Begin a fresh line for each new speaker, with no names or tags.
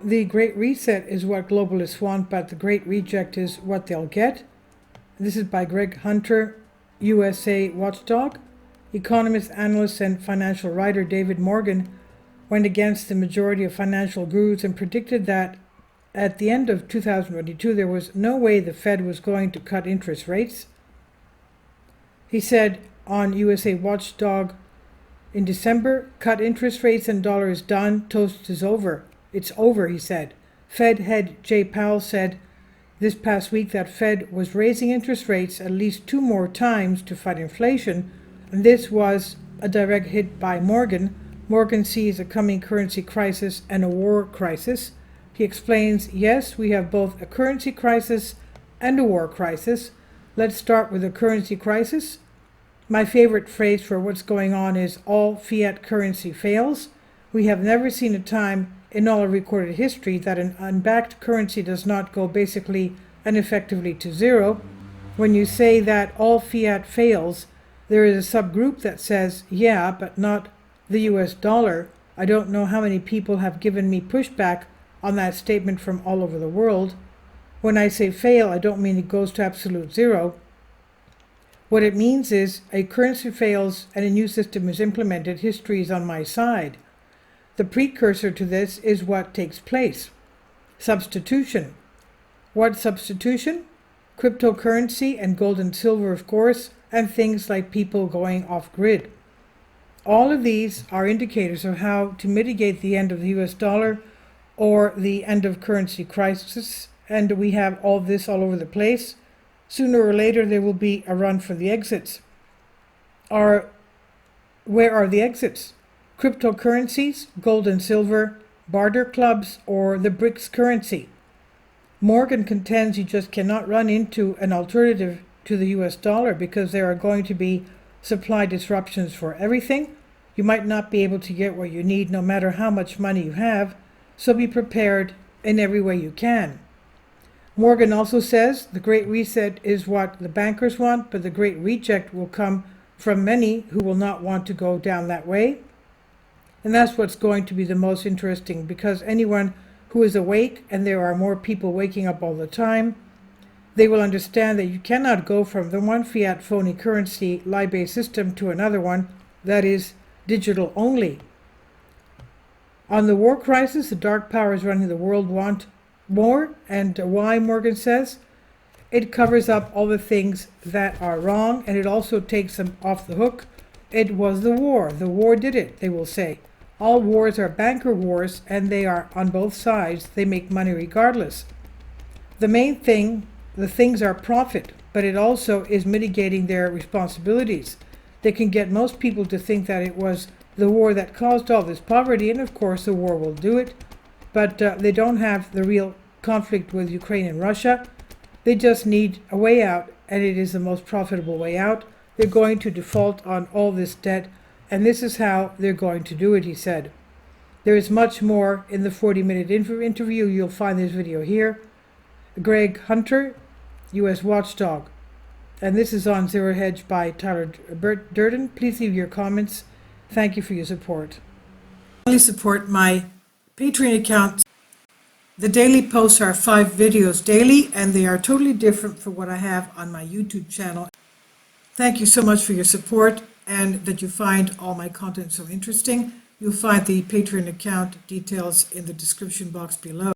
the Great Reset is what globalists want, but the Great Reject is what they'll get. This is by Greg Hunter, USA watchdog. Economist, analyst, and financial writer David Morgan went against the majority of financial gurus and predicted that at the end of 2022 there was no way the Fed was going to cut interest rates. He said on USA Watchdog in December, cut interest rates and dollar is done, toast is over. It's over, he said. Fed head Jay Powell said this past week that Fed was raising interest rates at least 2 more times to fight inflation, and this was a direct hit by Morgan. Morgan sees a coming currency crisis and a war crisis. He explains, yes, we have both a currency crisis and a war crisis. Let's start with the currency crisis. My favorite phrase for what's going on is all fiat currency fails. We have never seen a time in all of recorded history that an unbacked currency does not go basically and effectively to zero. When you say that all fiat fails, there is a subgroup that says, yeah, but not the US dollar. I don't know how many people have given me pushback on that statement from all over the world. When I say fail, I don't mean it goes to absolute zero. What it means is a currency fails and a new system is implemented. History is on my side. The precursor to this is what takes place. Substitution. What substitution? Cryptocurrency and gold and silver, of course, and things like people going off-grid. All of these are indicators of how to mitigate the end of the US dollar or the end of currency crisis, and we have all this all over the place. Sooner or later there will be a run for the exits. Where are the exits? Cryptocurrencies, gold and silver, barter clubs, or the BRICS currency. Morgan contends you just cannot run into an alternative to the US dollar because there are going to be supply disruptions for everything. You might not be able to get what you need no matter how much money you have, so be prepared in every way you can. Morgan also says the Great Reset is what the bankers want, but the Great Reject will come from many who will not want to go down that way. And that's what's going to be the most interesting, because anyone who is awake, and there are more people waking up all the time, they will understand that you cannot go from the one fiat phony currency lie-based system to another one that is digital only. On the war crisis, the dark powers running the world want more, and why, Morgan says? It covers up all the things that are wrong, and it also takes them off the hook. It was the war. The war did it, they will say. All wars are banker wars, and they are on both sides. They make money regardless. The main thing, the things are profit, but it also is mitigating their responsibilities. They can get most people to think that it was the war that caused all this poverty, and of course the war will do it, but they don't have the real conflict with Ukraine and Russia. They just need a way out, and it is the most profitable way out. They're going to default on all this debt, and this is how they're going to do it, he said. There is much more in the 40-minute interview. You'll find this video here. Greg Hunter, US Watchdog. And this is on Zero Hedge by Tyler Durden. Please leave your comments. Thank you for your support. Please support my Patreon account. The daily posts are 5 videos daily, and they are totally different from what I have on my YouTube channel. Thank you so much for your support, and that you find all my content so interesting. You'll find the Patreon account details in the description box below.